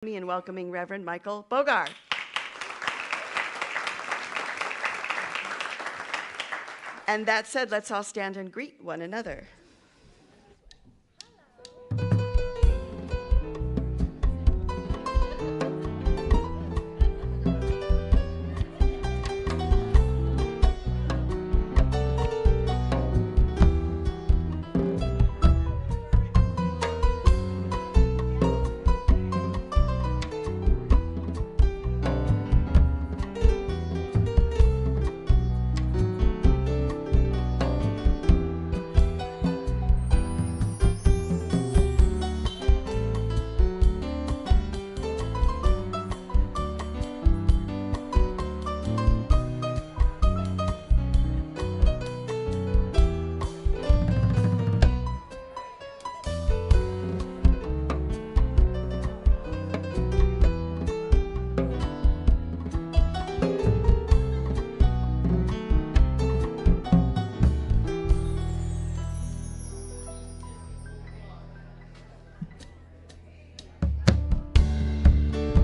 Me in welcoming Reverend Michael Bogar. And that said, let's all stand and greet one another.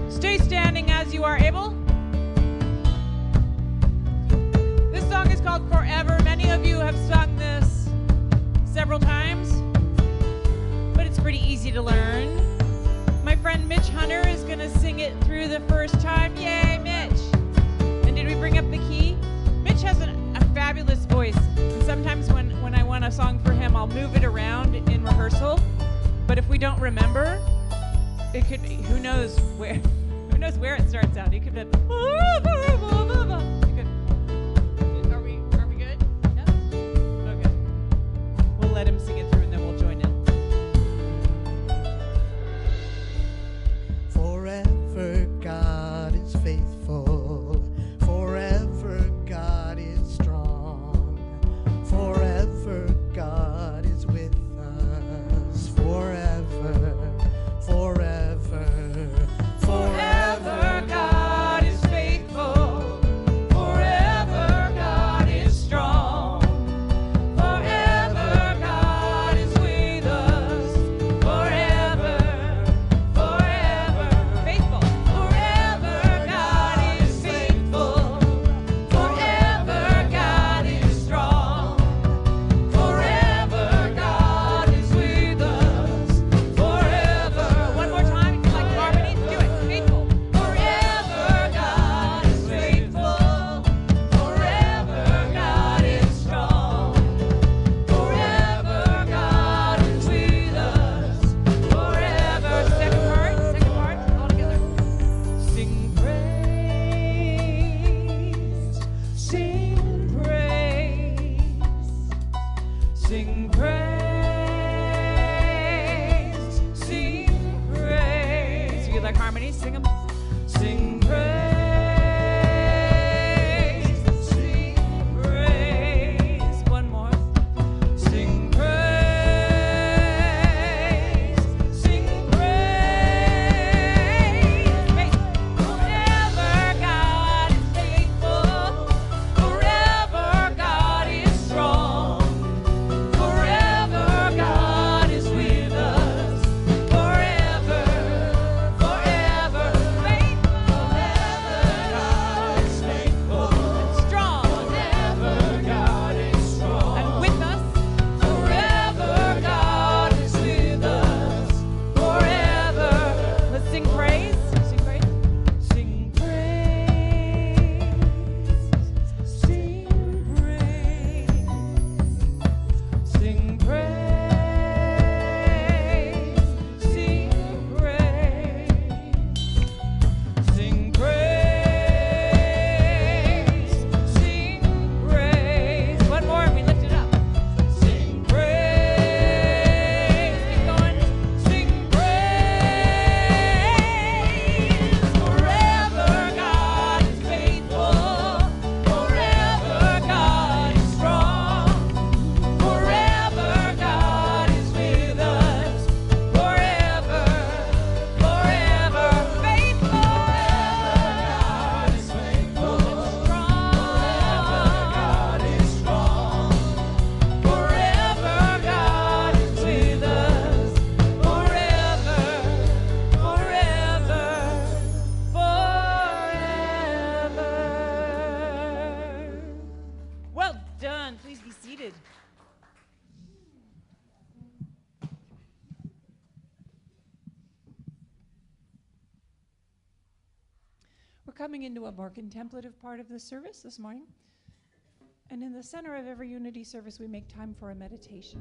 Stay standing as you are able. This song is called Forever. Many of you have sung this several times, but it's pretty easy to learn. My friend Mitch Hunter is going to sing it through the first time. Yay, Mitch! And did we bring up the key? Mitch has a fabulous voice. And sometimes when I want a song for him, I'll move it around in rehearsal. But if we don't remember, it could be, who knows where it starts out. It could be, you could, are we good? Yeah? Okay. We'll let him sing it through and then we'll join in. Forever God is faithful. Forever God is strong. Forever God is with us. Forever, forever, forever God is faithful. Forever God is strong. Forever God is with us. Forever, forever, Faithful. forever God is faithful. Forever God is strong. Forever God is with us. Forever. One more time. Like harmony. Do it. Faithful. Forever God is faithful. Forever God is strong. Forever God is with us. Forever. Second part. All together. Sing praise. Sing praise. Sing praise. Sing praise. So you like harmony? Sing them. Sing praise, sing praise. One more. Sing praise, sing praise. Forever God is faithful. Forever God is strong. Forever God is with us. Forever, forever, faithful. coming into a more contemplative part of the service this morning. And in the center of every Unity service, we make time for a meditation.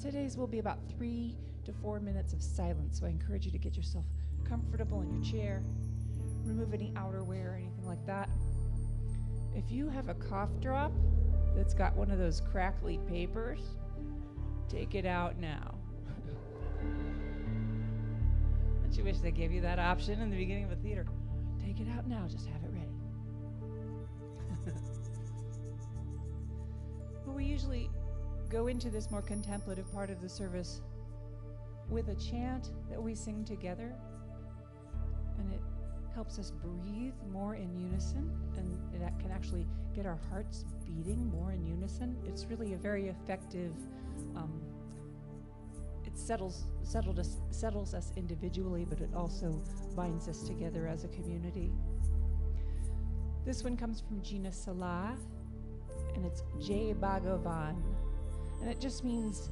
Today's will be about 3 to 4 minutes of silence, so I encourage you to get yourself comfortable in your chair, remove any outerwear or anything like that. If you have a cough drop that's got one of those crackly papers, take it out now. Don't you wish they gave you that option in the beginning of a theater? Take it out now, just have it ready. But we usually go into this more contemplative part of the service with a chant that we sing together, and it helps us breathe more in unison, and it can actually get our hearts beating more in unison. It's really a very effective, it settles us individually, but it also binds us together as a community. This one comes from Gina Salah, and it's Jai Bhagavan. And it just means,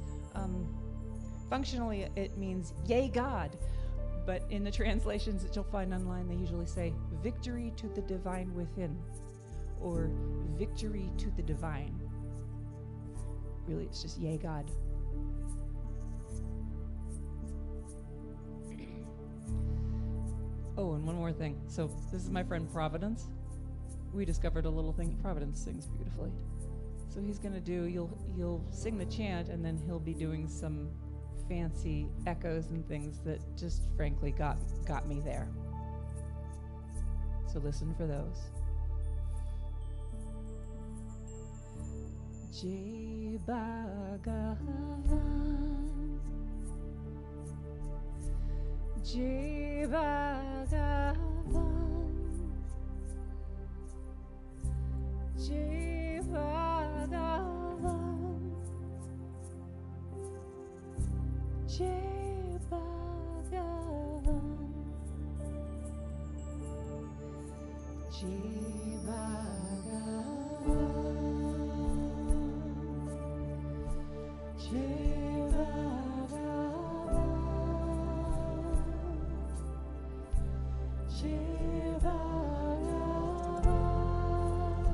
functionally it means, yay God. But in the translations that you'll find online, they usually say, victory to the divine within, or victory to the divine. Really, it's just yay God. Oh, and one more thing. So this is my friend Providence. We discovered a little thing. Providence sings beautifully. So he's gonna do, you'll sing the chant, and then he'll be doing some fancy echoes and things that just frankly got me there. So listen for those. Jai Bhagavan, Jai Bhagavan, Jai Bhagavan, Jai Bhagavan, Jai Bhagavan, Jai Bhagavan, Jai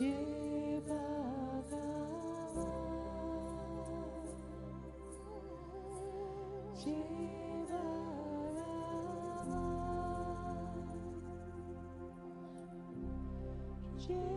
Bhagavan, Jai Bhagavan, Jai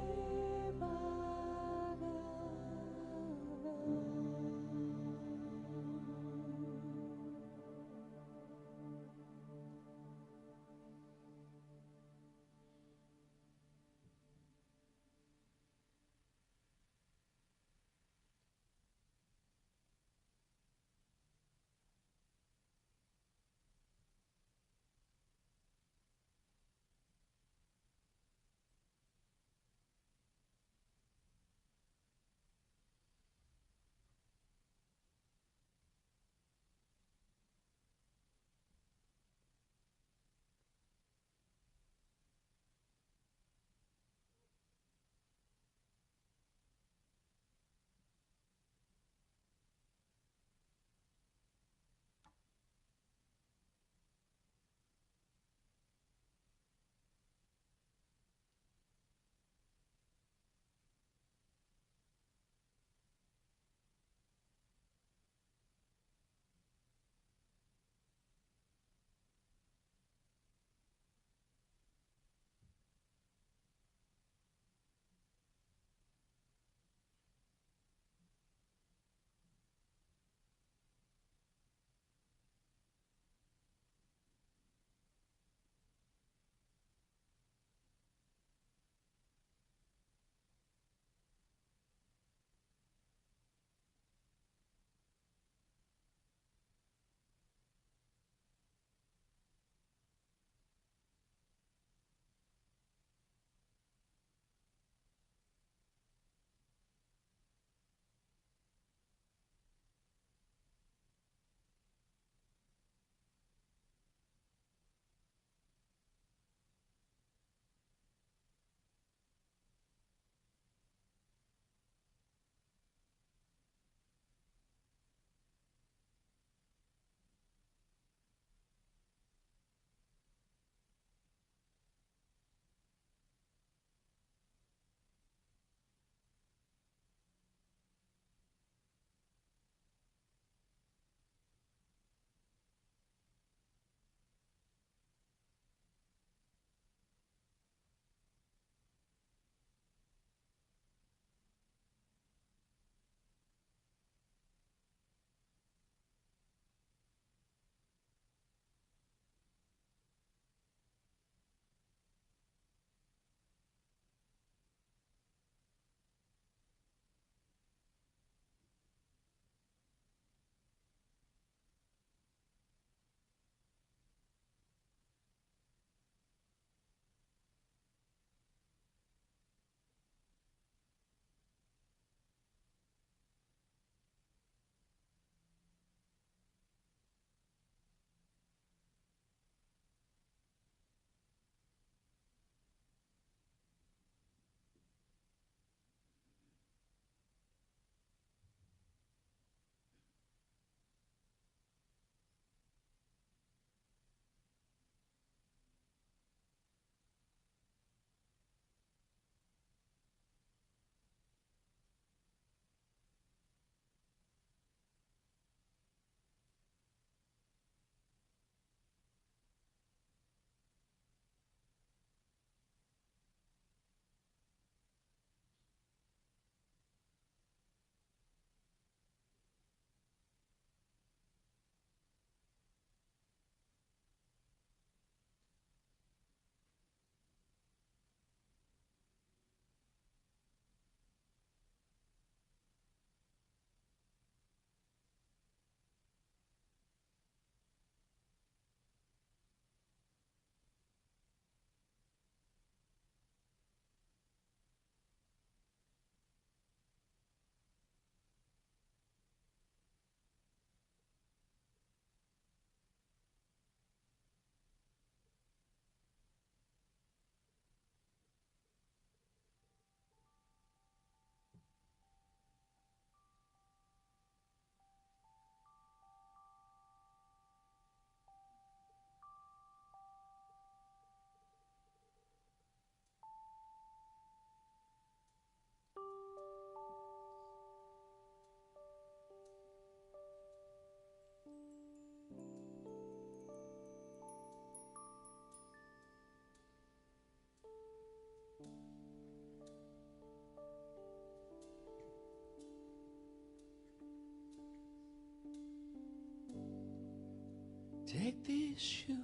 Take these shoes,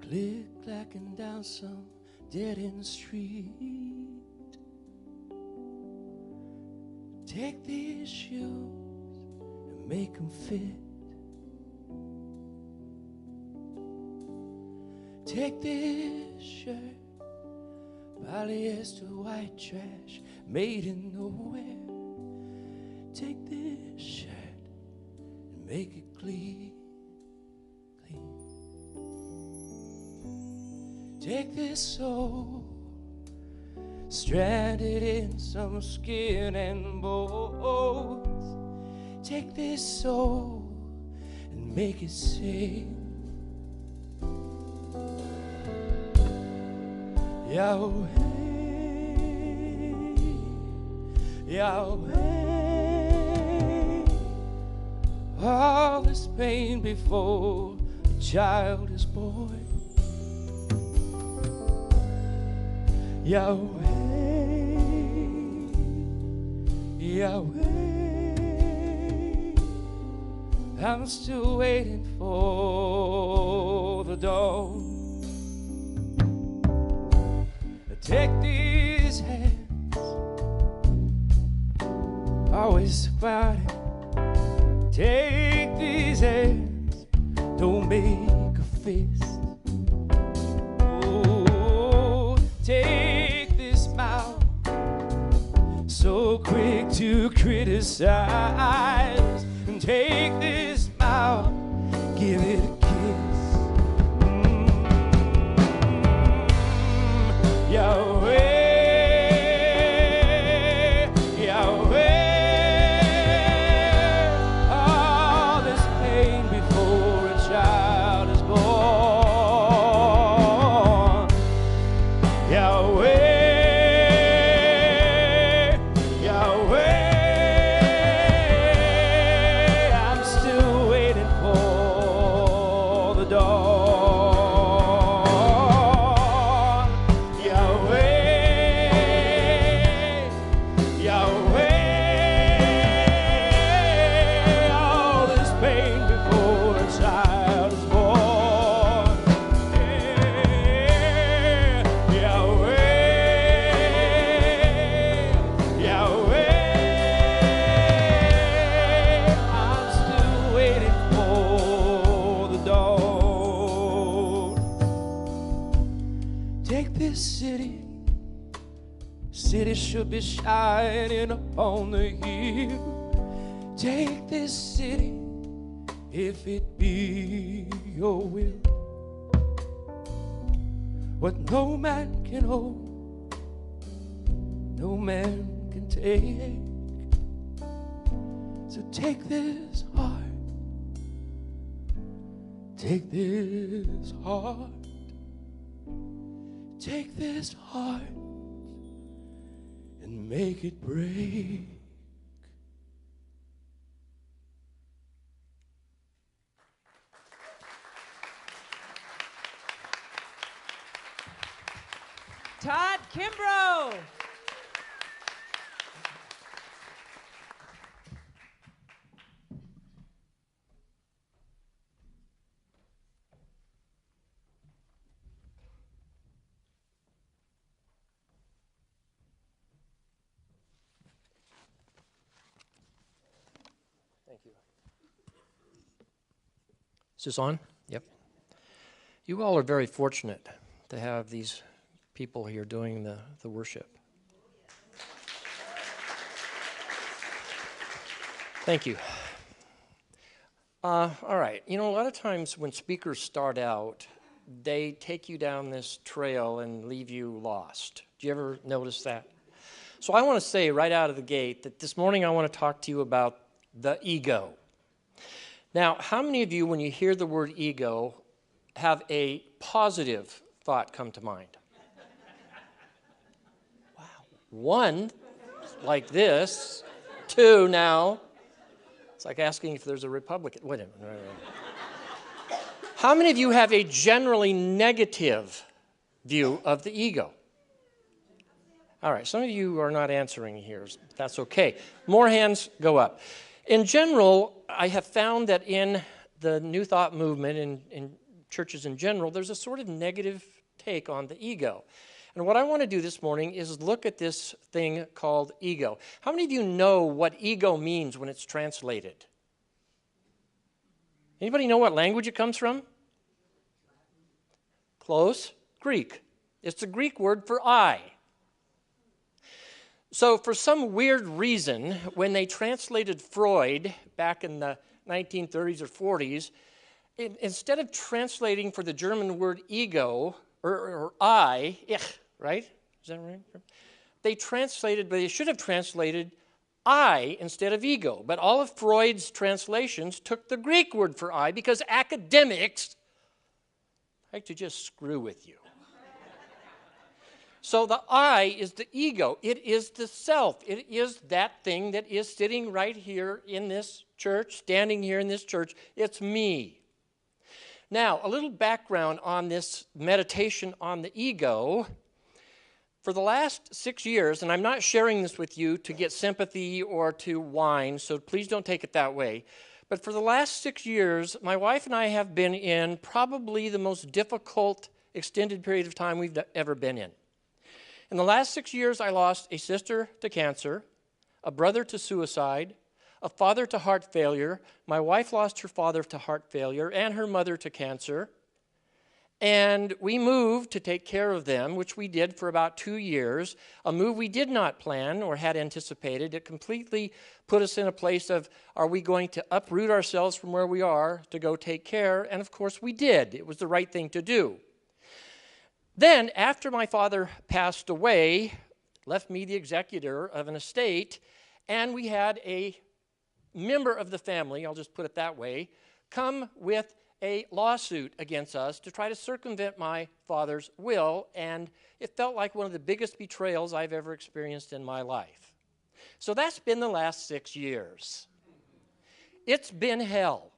click-clacking down some dead-end street. Take these shoes and make them fit. Take this shirt, polyester white trash made in nowhere. Take this shirt and make it clean, clean. Take this soul, stranded in some skin and bones. Take this soul and make it sing. Yahweh, Yahweh, all this pain before a child is born. Yahweh, Yahweh, I'm still waiting for the dawn. Take these hands, always fighting. Take these hands, don't make a fist. Oh, take this mouth, so quick to criticize. And take this mouth, give it a kiss. Yahweh, Yahweh, all this pain before a child is born. Yahweh, Yahweh, I'm still waiting for the dawn. City should be shining upon the hill. Take this city, if it be your will. What no man can hold, no man can take. So take this heart, take this heart, take this heart, and make it break. Todd Kimbrough. Thank you. Is this on? Yep. You all are very fortunate to have these people here doing the worship. Thank you. All right. You know, a lot of times when speakers start out, they take you down this trail and leave you lost. Do you ever notice that? So I want to say right out of the gate that this morning I want to talk to you about the ego. Now, how many of you, when you hear the word ego, have a positive thought come to mind? Wow. One, like this. Two, now. It's like asking if there's a Republican. Wait a minute. How many of you have a generally negative view of the ego? All right, some of you are not answering here. That's okay. More hands go up. In general, I have found that in the New Thought movement and churches in general, there's a sort of negative take on the ego. And what I want to do this morning is look at this thing called ego. How many of you know what ego means when it's translated? Anybody know what language it comes from? Close. Greek. It's the Greek word for I. So for some weird reason, when they translated Freud back in the 1930s or 40s, instead of translating for the German word ego, or I, ich, right? Is that right? They should have translated I instead of ego. But all of Freud's translations took the Greek word for I because academics like to just screw with you. So the I is the ego. It is the self. It is that thing that is sitting right here in this church, standing here in this church. It's me. Now, a little background on this meditation on the ego. For the last 6 years, and I'm not sharing this with you to get sympathy or to whine, so please don't take it that way. But for the last 6 years, my wife and I have been in probably the most difficult extended period of time we've ever been in. In the last 6 years, I lost a sister to cancer, a brother to suicide, a father to heart failure. My wife lost her father to heart failure and her mother to cancer. And we moved to take care of them, which we did for about 2 years, a move we did not plan or had anticipated. It completely put us in a place of, are we going to uproot ourselves from where we are to go take care? And of course we did. It was the right thing to do. Then, after my father passed away, left me the executor of an estate, and we had a member of the family, I'll just put it that way, come with a lawsuit against us to try to circumvent my father's will, and it felt like one of the biggest betrayals I've ever experienced in my life. So that's been the last 6 years. It's been hell.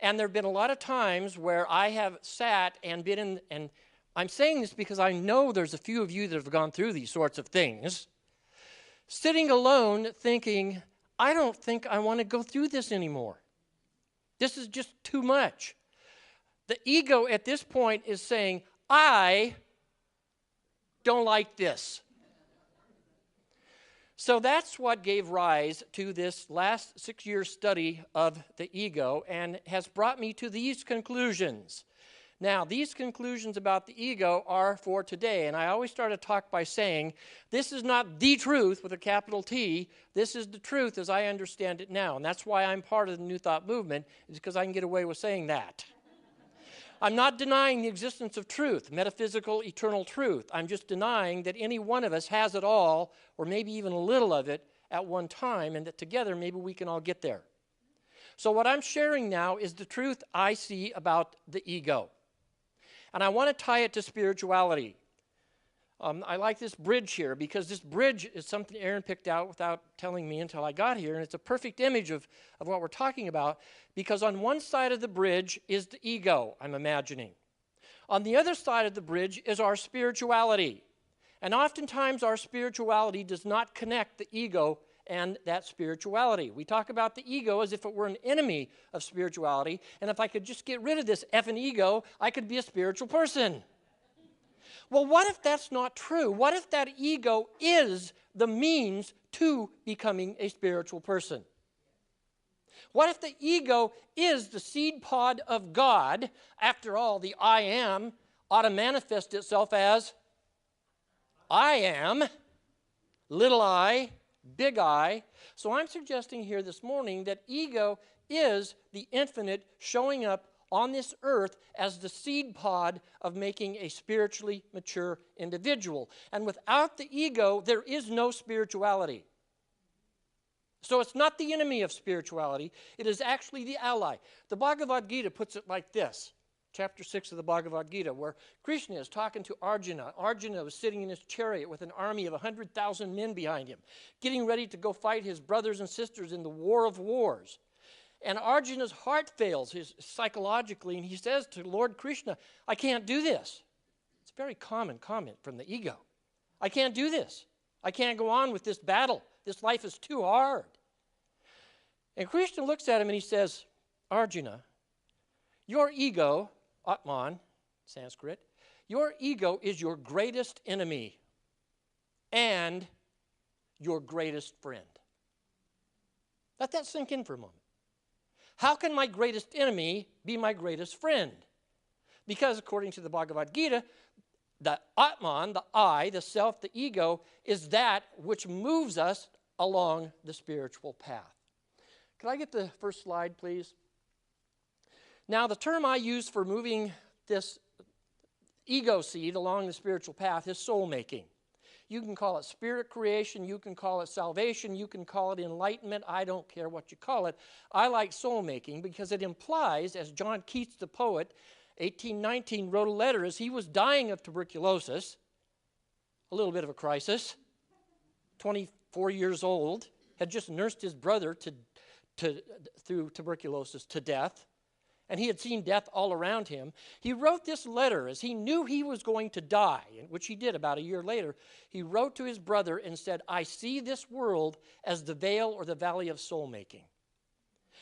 And there have been a lot of times where I have sat and been in, and I'm saying this because I know there's a few of you that have gone through these sorts of things, sitting alone thinking, I don't think I want to go through this anymore. This is just too much. The ego at this point is saying, I don't like this. So that's what gave rise to this last 6-year study of the ego and has brought me to these conclusions. Now, these conclusions about the ego are for today, and I always start a talk by saying, this is not the truth with a capital T, this is the truth as I understand it now, and that's why I'm part of the New Thought movement, is because I can get away with saying that. I'm not denying the existence of truth, metaphysical, eternal truth. I'm just denying that any one of us has it all, or maybe even a little of it, at one time, and that together maybe we can all get there. So what I'm sharing now is the truth I see about the ego. And I want to tie it to spirituality. I like this bridge here because this bridge is something Aaron picked out without telling me until I got here, and it's a perfect image of what we're talking about because on one side of the bridge is the ego, I'm imagining. On the other side of the bridge is our spirituality. And oftentimes our spirituality does not connect the ego and that spirituality. We talk about the ego as if it were an enemy of spirituality, and if I could just get rid of this effing ego, I could be a spiritual person. Well, what if that's not true? What if that ego is the means to becoming a spiritual person? What if the ego is the seed pod of God? After all, the I am ought to manifest itself as I am, little I, big I. So I'm suggesting here this morning that ego is the infinite showing up on this earth as the seed pod of making a spiritually mature individual. And without the ego, there is no spirituality. So it's not the enemy of spirituality, it is actually the ally. The Bhagavad Gita puts it like this. Chapter 6 of the Bhagavad Gita, where Krishna is talking to Arjuna. Arjuna was sitting in his chariot with an army of 100,000 men behind him, getting ready to go fight his brothers and sisters in the war of wars. And Arjuna's heart fails psychologically, and he says to Lord Krishna, I can't do this. It's a very common comment from the ego. I can't do this. I can't go on with this battle. This life is too hard. And Krishna looks at him and he says, Arjuna, your ego, Atman, Sanskrit, your ego is your greatest enemy and your greatest friend. Let that sink in for a moment. How can my greatest enemy be my greatest friend? Because according to the Bhagavad Gita, the Atman, the I, the self, the ego, is that which moves us along the spiritual path. Could I get the first slide, please? Now, the term I use for moving this ego seed along the spiritual path is soul making. You can call it spirit creation, you can call it salvation, you can call it enlightenment. I don't care what you call it. I like soul making because it implies, as John Keats, the poet, 1819, wrote a letter as he was dying of tuberculosis, a little bit of a crisis, 24 years old, had just nursed his brother through tuberculosis to death, and he had seen death all around him. He wrote this letter as he knew he was going to die, which he did about a year later. He wrote to his brother and said, I see this world as the vale or the valley of soul making.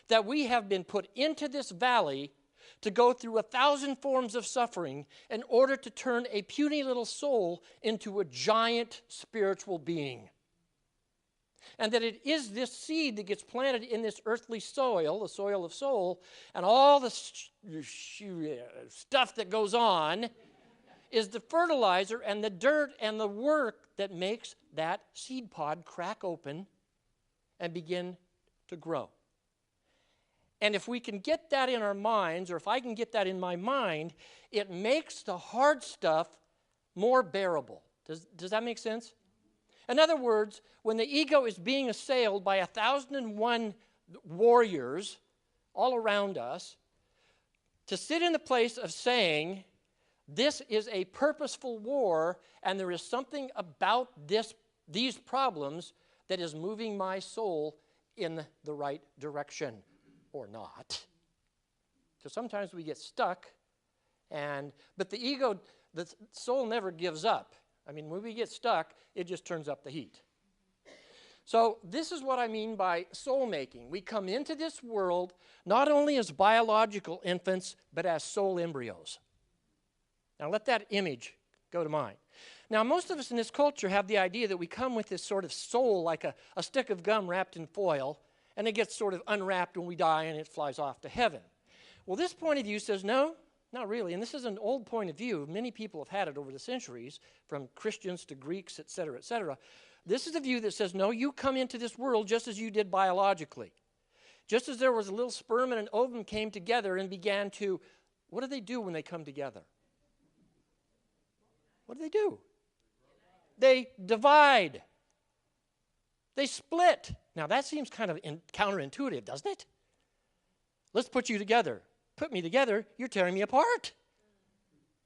That we have been put into this valley to go through 1,000 forms of suffering in order to turn a puny little soul into a giant spiritual being. And that it is this seed that gets planted in this earthly soil, the soil of soul, and all the stuff that goes on is the fertilizer and the dirt and the work that makes that seed pod crack open and begin to grow. And if we can get that in our minds, or if I can get that in my mind, it makes the hard stuff more bearable. Does that make sense? In other words, when the ego is being assailed by 1,001 warriors all around us, to sit in the place of saying, this is a purposeful war, and there is something about these problems that is moving my soul in the right direction, or not. Because sometimes we get stuck, but the ego, the soul never gives up. I mean, when we get stuck, it just turns up the heat. So this is what I mean by soul making. We come into this world not only as biological infants, but as soul embryos. Now let that image go to mind. Now most of us in this culture have the idea that we come with this sort of soul like a stick of gum wrapped in foil, and it gets sort of unwrapped when we die and it flies off to heaven. Well, this point of view says no. Not really, and this is an old point of view. Many people have had it over the centuries, from Christians to Greeks, etc., etc. This is a view that says, no, you come into this world just as you did biologically. Just as there was a little sperm and an ovum came together and began to, what do they do when they come together? What do? They divide. They split. Now that seems kind of counterintuitive, doesn't it? Let's put you together. Put me together, you're tearing me apart.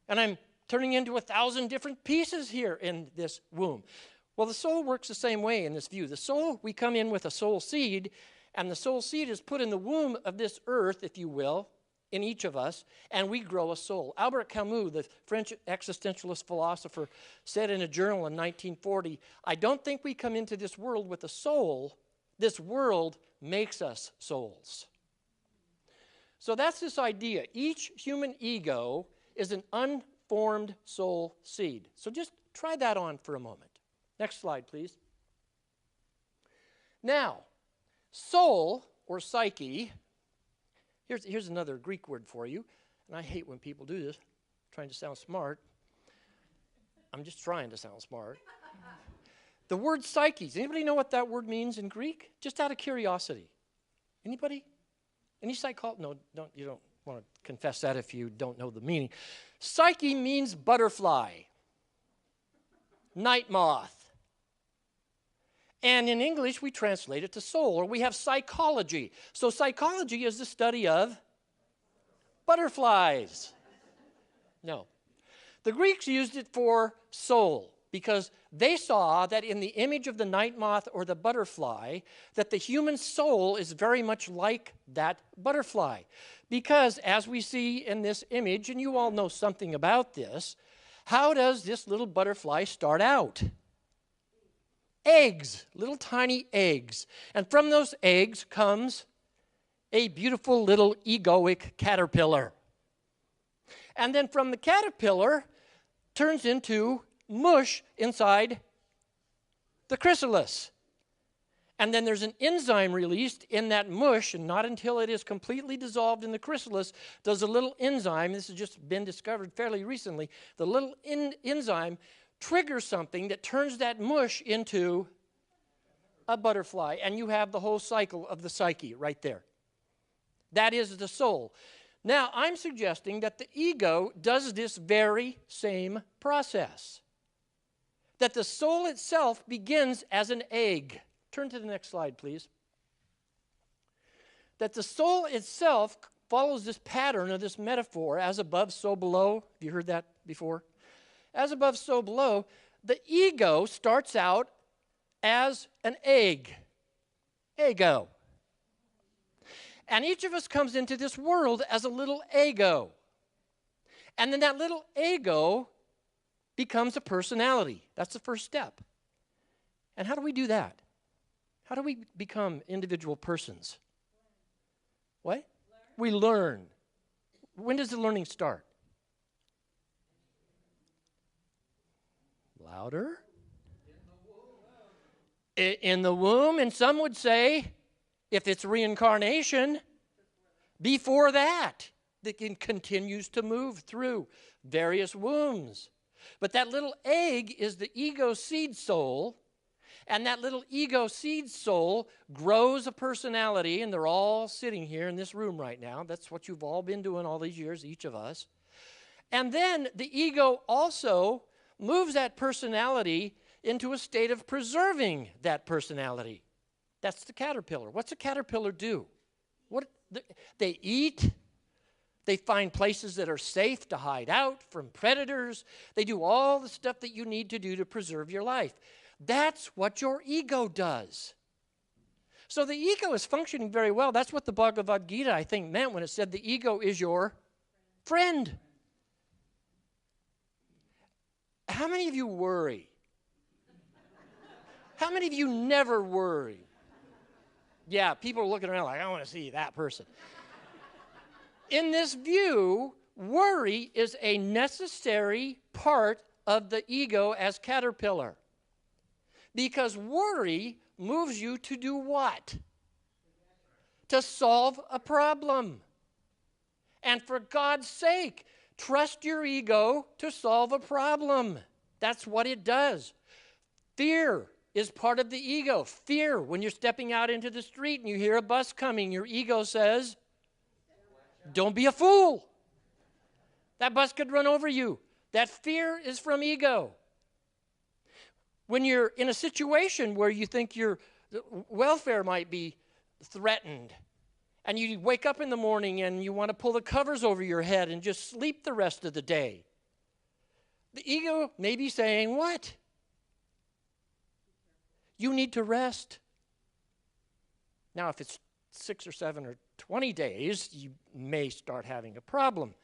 And I'm turning into 1,000 different pieces here in this womb. Well, the soul works the same way in this view. The soul, we come in with a soul seed, and the soul seed is put in the womb of this earth, if you will, in each of us, and we grow a soul. Albert Camus, the French existentialist philosopher, said in a journal in 1940, I don't think we come into this world with a soul. This world makes us souls. So that's this idea. Each human ego is an unformed soul seed. So just try that on for a moment. Next slide, please. Now, soul or psyche, here's another Greek word for you, and I hate when people do this, trying to sound smart. I'm just trying to sound smart. The word psyche, does anybody know what that word means in Greek? Just out of curiosity. Anybody? Any psychology? No, you don't want to confess that if you don't know the meaning. Psyche means butterfly, night moth. And in English, we translate it to soul, or we have psychology. So psychology is the study of butterflies. No. The Greeks used it for soul, because they saw that in the image of the night moth or the butterfly, that the human soul is very much like that butterfly. Because as we see in this image, and you all know something about this, how does this little butterfly start out? Eggs, little tiny eggs. And from those eggs comes a beautiful little egoic caterpillar. And then from the caterpillar turns into mush inside the chrysalis. And then there's an enzyme released in that mush, and not until it is completely dissolved in the chrysalis does a little enzyme, this has just been discovered fairly recently, the little enzyme triggers something that turns that mush into a butterfly, and you have the whole cycle of the psyche right there. That is the soul. Now, I'm suggesting that the ego does this very same process. That the soul itself begins as an egg. Turn to the next slide, please. That the soul itself follows this pattern or this metaphor, as above, so below. Have you heard that before? As above, so below. The ego starts out as an egg. Ego. And each of us comes into this world as a little ego. And then that little ego becomes a personality. That's the first step. And how do we do that? How do we become individual persons? What? We learn. When does the learning start? Louder? In the womb. And some would say, if it's reincarnation, before that, it continues to move through various wombs. But that little egg is the ego seed soul, and that little ego seed soul grows a personality, and they're all sitting here in this room right now. That's what you've all been doing all these years, each of us. And then the ego also moves that personality into a state of preserving that personality. That's the caterpillar. What's a caterpillar do? They eat. They find places that are safe to hide out from predators. They do all the stuff that you need to do to preserve your life. That's what your ego does. So the ego is functioning very well. That's what the Bhagavad Gita, I think, meant when it said the ego is your friend. How many of you worry? How many of you never worry? Yeah, people are looking around like, I want to see that person. In this view, worry is a necessary part of the ego as caterpillar. Because worry moves you to do what? To solve a problem. And for God's sake, trust your ego to solve a problem. That's what it does. Fear is part of the ego. Fear, when you're stepping out into the street and you hear a bus coming, your ego says, don't be a fool. That bus could run over you. That fear is from ego. When you're in a situation where you think your welfare might be threatened, and you wake up in the morning and you want to pull the covers over your head and just sleep the rest of the day, the ego may be saying, what? You need to rest. Now, if it's 6 or 7 or 20 days, you may start having a problem.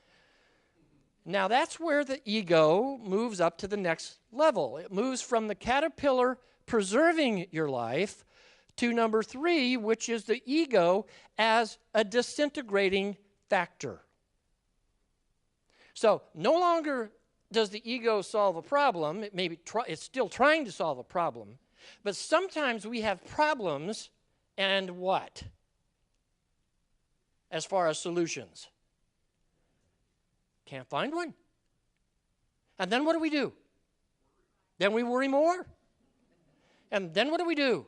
Now, that's where the ego moves up to the next level. It moves from the caterpillar preserving your life to number 3, which is the ego as a disintegrating factor. So, no longer does the ego solve a problem. It's still trying to solve a problem. But sometimes we have problems and what? As far as solutions. Can't find one. And then what do? Then we worry more. And then what do?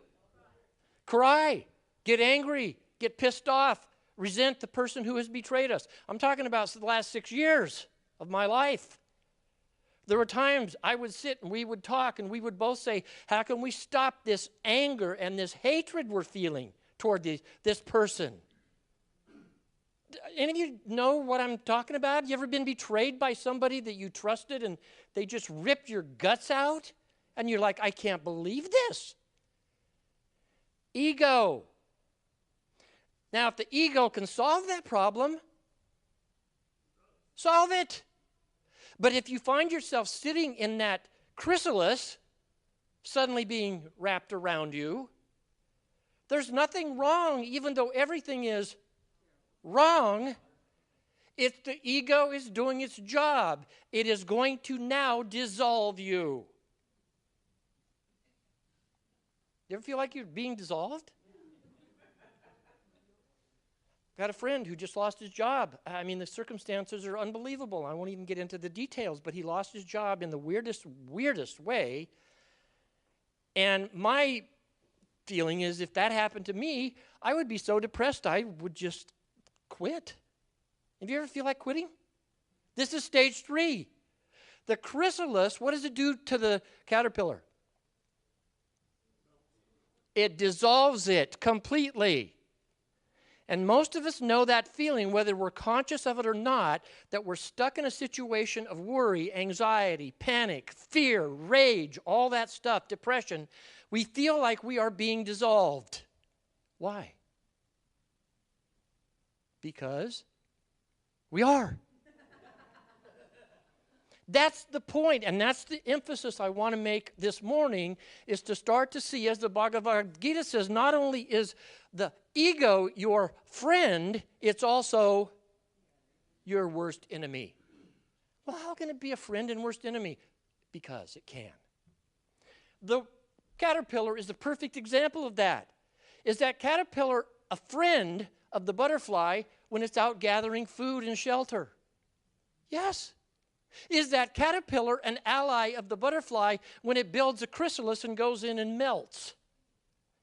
Cry, get angry, get pissed off, resent the person who has betrayed us. I'm talking about the last 6 years of my life. There were times I would sit and we would talk and we would both say, how can we stop this anger and this hatred we're feeling toward this person? Any of you know what I'm talking about? You ever been betrayed by somebody that you trusted and they just ripped your guts out? And you're like, I can't believe this. Ego. Now, if the ego can solve that problem, solve it. But if you find yourself sitting in that chrysalis, suddenly being wrapped around you, there's nothing wrong, even though everything is Wrong. It's the ego is doing its job. It is going to now dissolve you. You ever feel like you're being dissolved? I've got a friend who just lost his job. I mean, the circumstances are unbelievable. I won't even get into the details, but he lost his job in the weirdest way. And my feeling is if that happened to me, I would be so depressed I would just quit. Have you ever feel like quitting? This is stage 3. The chrysalis, what does it do to the caterpillar? It dissolves it completely. And most of us know that feeling, whether we're conscious of it or not, that we're stuck in a situation of worry, anxiety, panic, fear, rage, all that stuff, depression. We feel like we are being dissolved. Why? Because we are. That's the point, and that's the emphasis I want to make this morning, is to start to see, as the Bhagavad Gita says, not only is the ego your friend, it's also your worst enemy. Well, how can it be a friend and worst enemy? Because it can. The caterpillar is the perfect example of that. Is that caterpillar a friend of the butterfly when it's out gathering food and shelter? Yes. Is that caterpillar an ally of the butterfly when it builds a chrysalis and goes in and melts?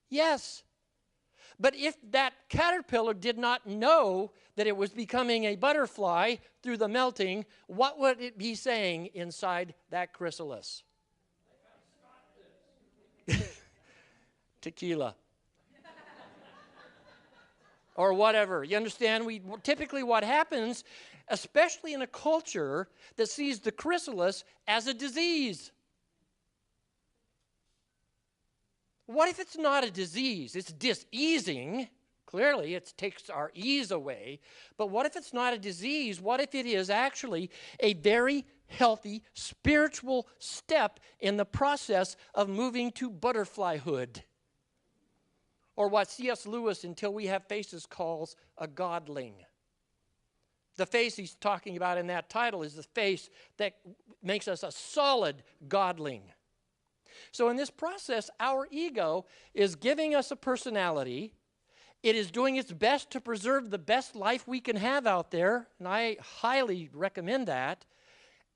Yes. But if that caterpillar did not know that it was becoming a butterfly through the melting, what would it be saying inside that chrysalis? Tequila. Or whatever. You understand? Typically what happens, especially in a culture that sees the chrysalis as a disease. What if it's not a disease? It's diseasing. Clearly, it takes our ease away. But what if it's not a disease? What if it is actually a very healthy spiritual step in the process of moving to butterflyhood? Or what C.S. Lewis, Until We Have Faces, calls a godling. The face he's talking about in that title is the face that makes us a solid godling. So in this process, our ego is giving us a personality. It is doing its best to preserve the best life we can have out there, and I highly recommend that.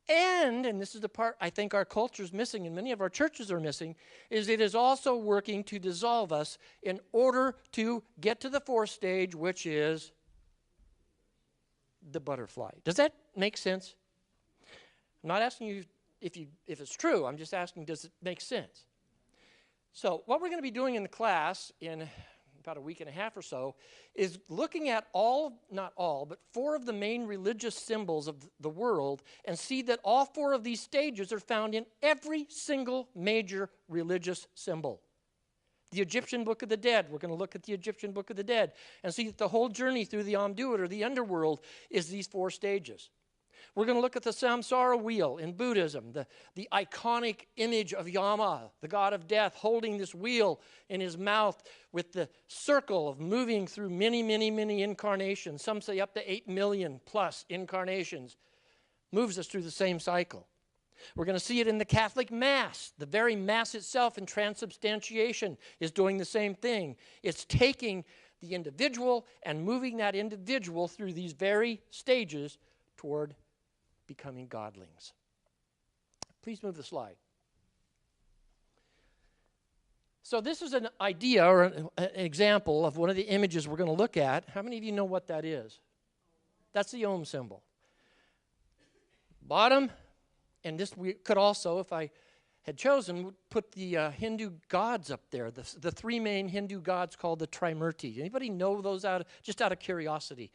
And this is the part I think our culture is missing and many of our churches are missing, is it is also working to dissolve us in order to get to the fourth stage, which is the butterfly. Does that make sense? I'm not asking you if it's true. I'm just asking, does it make sense? So what we're going to be doing in the class in about a week and a half or so is looking at not all, but 4 of the main religious symbols of the world and see that all 4 of these stages are found in every single major religious symbol. The Egyptian Book of the Dead, we're going to look at the Egyptian Book of the Dead and see that the whole journey through the Amduat, or the underworld, is these 4 stages. We're going to look at the samsara wheel in Buddhism, the iconic image of Yama, the god of death, holding this wheel in his mouth with the circle of moving through many, many, many incarnations. Some say up to 8 million plus incarnations. Moves us through the same cycle. We're going to see it in the Catholic Mass. The very Mass itself in transubstantiation is doing the same thing. It's taking the individual and moving that individual through these very stages toward becoming godlings. Please move the slide. So this is an idea or an example of one of the images we're going to look at. How many of you know what that is? That's the Om symbol. Bottom, and this we could also, if I had chosen, put the Hindu gods up there, the 3 main Hindu gods called the Trimurti. Anybody know those just out of curiosity?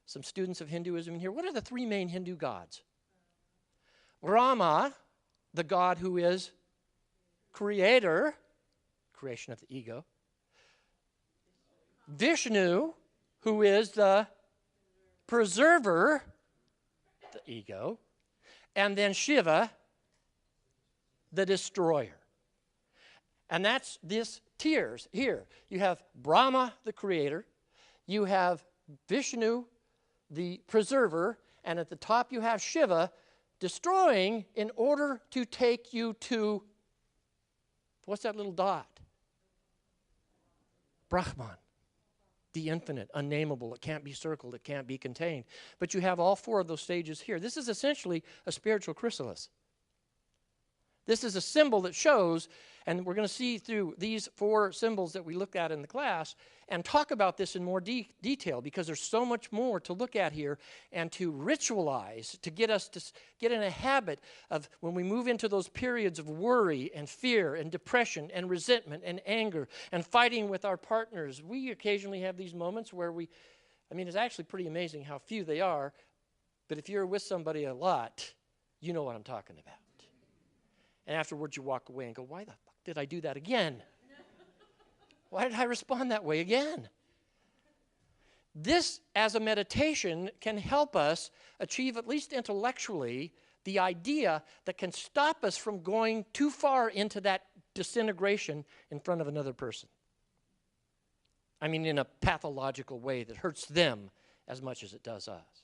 Some students of Hinduism in here. What are the 3 main Hindu gods? Brahma, the god who is creator, creation of the ego. Vishnu, who is the preserver, the ego. And then Shiva, the destroyer. And that's this tiers here. You have Brahma, the creator. You have Vishnu, the preserver, and at the top you have Shiva, destroying in order to take you to, what's that little dot? Brahman, the infinite, unnameable. It can't be circled, it can't be contained. But you have all four of those stages here. This is essentially a spiritual chrysalis. This is a symbol that shows, and we're going to see through these four symbols that we looked at in the class and talk about this in more detail, because there's so much more to look at here and to ritualize, to get us to get in a habit of when we move into those periods of worry and fear and depression and resentment and anger and fighting with our partners. We occasionally have these moments where it's actually pretty amazing how few they are, but if you're with somebody a lot, you know what I'm talking about. And afterwards you walk away and go, why the fuck did I do that again? Why did I respond that way again? This, as a meditation, can help us achieve, at least intellectually, the idea that can stop us from going too far into that disintegration in front of another person. I mean, in a pathological way that hurts them as much as it does us.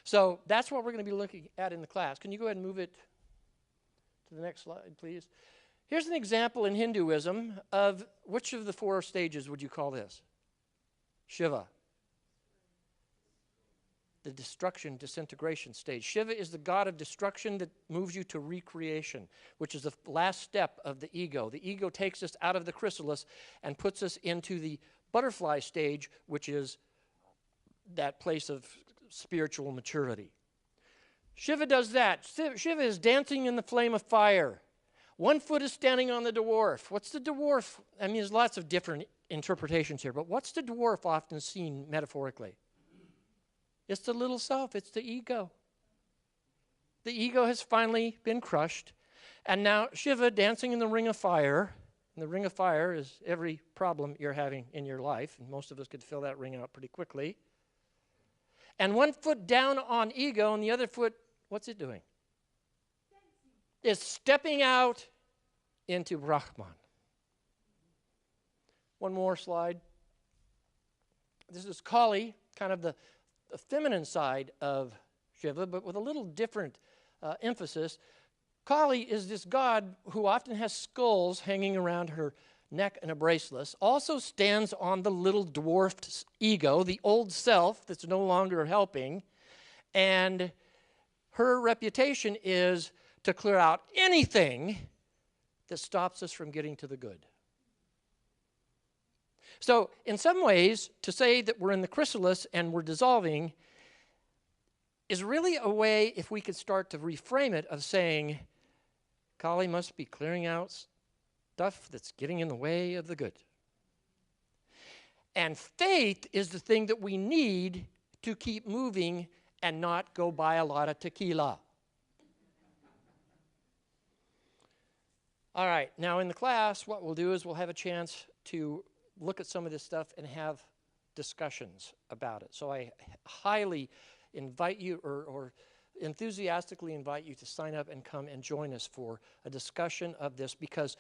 So that's what we're going to be looking at in the class. Can you go ahead and move it to the next slide, please? Here's an example in Hinduism of which of the four stages would you call this? Shiva. The destruction, disintegration stage. Shiva is the god of destruction that moves you to recreation, which is the last step of the ego. The ego takes us out of the chrysalis and puts us into the butterfly stage, which is that place of spiritual maturity. Shiva does that. Shiva is dancing in the flame of fire. One foot is standing on the dwarf. What's the dwarf? I mean, there's lots of different interpretations here, but what's the dwarf often seen metaphorically? It's the little self. It's the ego. The ego has finally been crushed, and now Shiva dancing in the ring of fire. And the ring of fire is every problem you're having in your life, and most of us could fill that ring out pretty quickly. And one foot down on ego, and the other foot, what's it doing? Is stepping out into Brahman. One more slide. This is Kali, kind of the feminine side of Shiva, but with a little different emphasis. Kali is this god who often has skulls hanging around her neck and a bracelet, also stands on the little dwarfed ego, the old self that's no longer helping, and her reputation is to clear out anything that stops us from getting to the good. So in some ways, to say that we're in the chrysalis and we're dissolving is really a way, if we could start to reframe it, of saying, Kali must be clearing out stuff that's getting in the way of the good. And faith is the thing that we need to keep moving and not go buy a lot of tequila. All right, now in the class, what we'll do is we'll have a chance to look at some of this stuff and have discussions about it. So I highly invite you, or enthusiastically invite you to sign up and come and join us for a discussion of this, because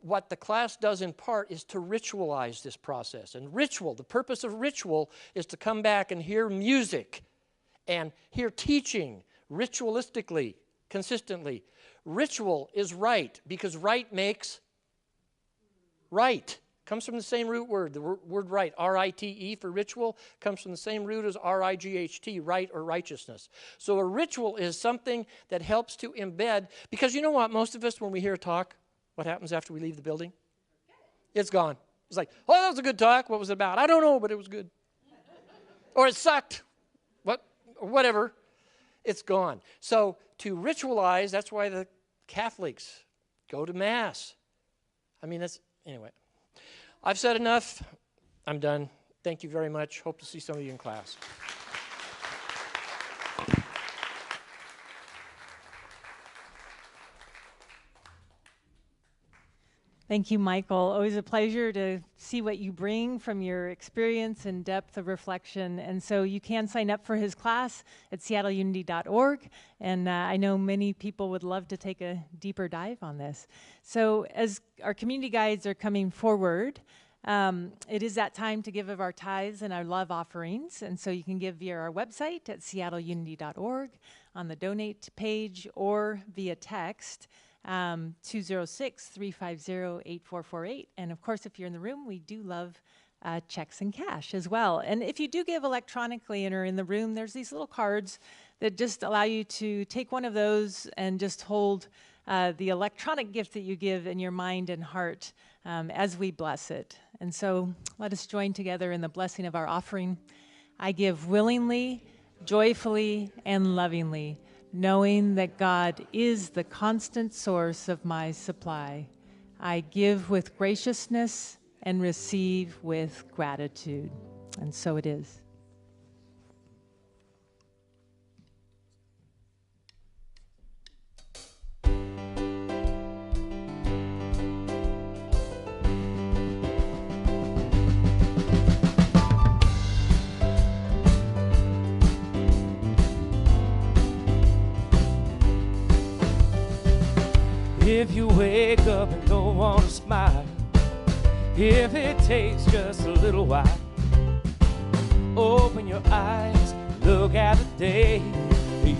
what the class does in part is to ritualize this process. And ritual, the purpose of ritual is to come back and hear music and hear teaching ritualistically, consistently. Ritual is right because right makes right. Comes from the same root word, the word right, R-I-T-E for ritual, comes from the same root as R-I-G-H-T, right or righteousness. So a ritual is something that helps to embed, because you know what, most of us, when we hear a talk, what happens after we leave the building? It's gone. It's like, oh, that was a good talk. What was it about? I don't know, but it was good. Or it sucked. Whatever. It's gone. So to ritualize, that's why the Catholics go to Mass. I mean, anyway. I've said enough. I'm done. Thank you very much. Hope to see some of you in class. Thank you, Michael. Always a pleasure to see what you bring from your experience and depth of reflection. And so you can sign up for his class at seattleunity.org. And I know many people would love to take a deeper dive on this. So as our community guides are coming forward, It is that time to give of our tithes and our love offerings. And so you can give via our website at seattleunity.org on the donate page or via text 206-350-8448. And of course, if you're in the room, we do love checks and cash as well. And if you do give electronically and are in the room, there's these little cards that just allow you to take one of those and just hold the electronic gift that you give in your mind and heart as we bless it. And so let us join together in the blessing of our offering. I give willingly, joyfully, and lovingly, knowing that God is the constant source of my supply. I give with graciousness and receive with gratitude. And so it is. If you wake up and don't want to smile, if it takes just a little while, open your eyes, look at the day.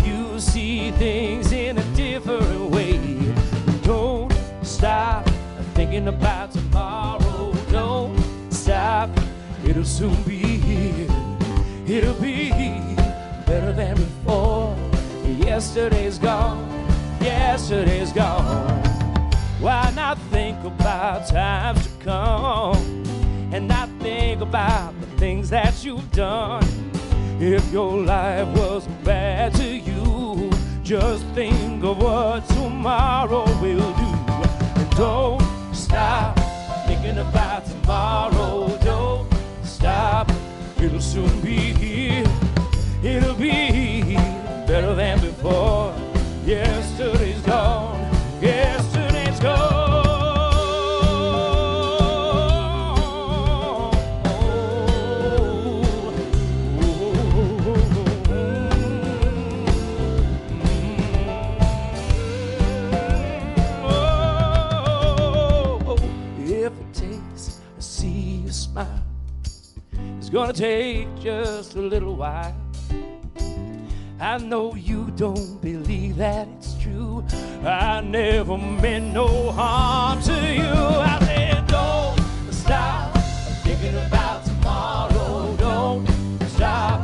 You see things in a different way. Don't stop thinking about tomorrow. Don't stop, it'll soon be here. It'll be better than before. Yesterday's gone, yesterday's gone. Why not think about times to come and not think about the things that you've done? If your life was bad to you, just think of what tomorrow will do. And don't stop thinking about tomorrow. Don't stop, it'll soon be here. It'll be better than before. Yesterday's gone, yesterday's gone. If it takes to see you smile, it's gonna take just a little while. I know you don't believe that it's true. I never meant no harm to you. I said don't stop thinking about tomorrow. Don't stop,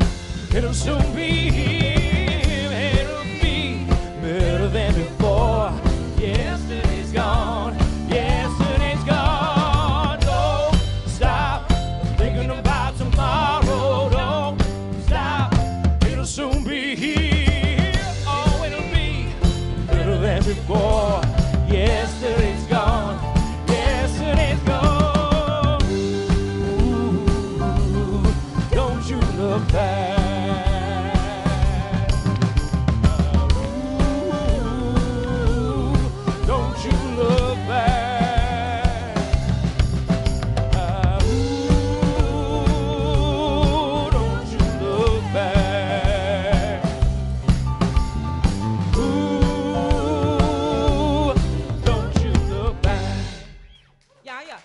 it'll soon be here. It'll be better than before. Yesterday's gone, yesterday's gone. Don't stop thinking about tomorrow. Don't stop, it'll soon be here. Oh, it'll be better than before. Yesterday's gone, yesterday's gone. Ooh, don't you look back. Ooh, don't you look back. Ooh, don't you look back. Ooh, don't you look back. Yeah, yeah.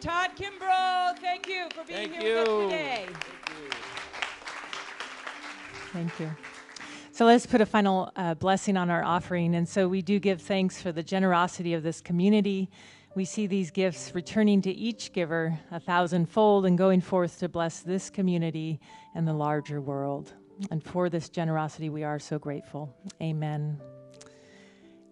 Todd Kimbrough, thank you for being Thank here with us you. today. Thank you. So let's put a final blessing on our offering. And so we do give thanks for the generosity of this community. We see these gifts returning to each giver 1,000-fold and going forth to bless this community and the larger world. And for this generosity, we are so grateful. Amen.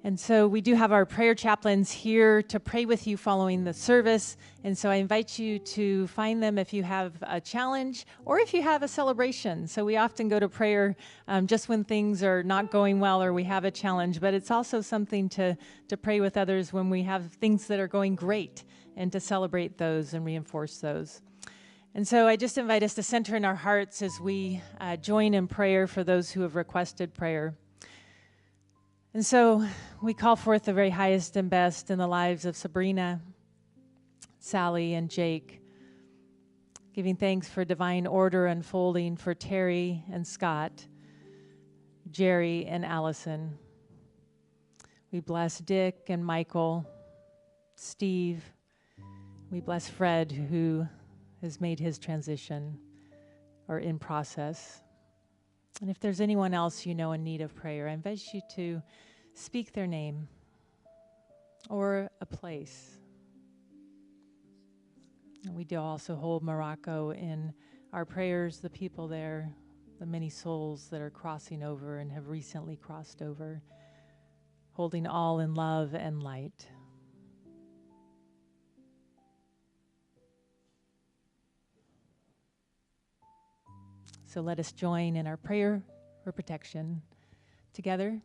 And so we do have our prayer chaplains here to pray with you following the service. And so I invite you to find them if you have a challenge or if you have a celebration. So we often go to prayer just when things are not going well or we have a challenge, but it's also something to pray with others when we have things that are going great and to celebrate those and reinforce those. And so I just invite us to center in our hearts as we join in prayer for those who have requested prayer. And so we call forth the very highest and best in the lives of Sabrina, Sally, and Jake, giving thanks for divine order unfolding for Terry and Scott, Jerry and Allison. We bless Dick and Michael, Steve. We bless Fred, who has made his transition or in process. And if there's anyone else you know in need of prayer, I invite you to speak their name or a place. And we do also hold Morocco in our prayers, the people there, the many souls that are crossing over and have recently crossed over, holding all in love and light. So let us join in our prayer for protection. Together,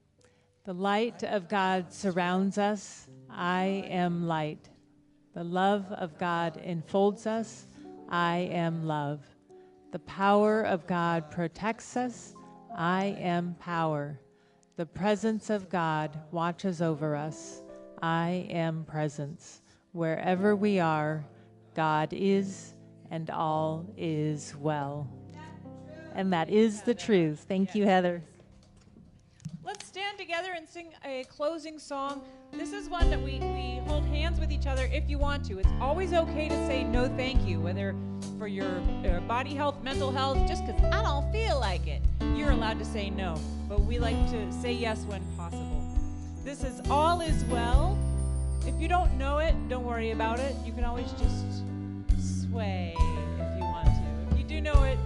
the light of God surrounds us. I am light. The love of God enfolds us. I am love. The power of God protects us. I am power. The presence of God watches over us. I am presence. Wherever we are, God is, and all is well. And that is the truth. Thank you, Heather. Let's stand together and sing a closing song. This is one that we hold hands with each other if you want to. It's always okay to say no thank you, whether for your body health, mental health, just because I don't feel like it. You're allowed to say no, but we like to say yes when possible. This is All Is Well. If you don't know it, don't worry about it. You can always just sway if you want to. If you do know it,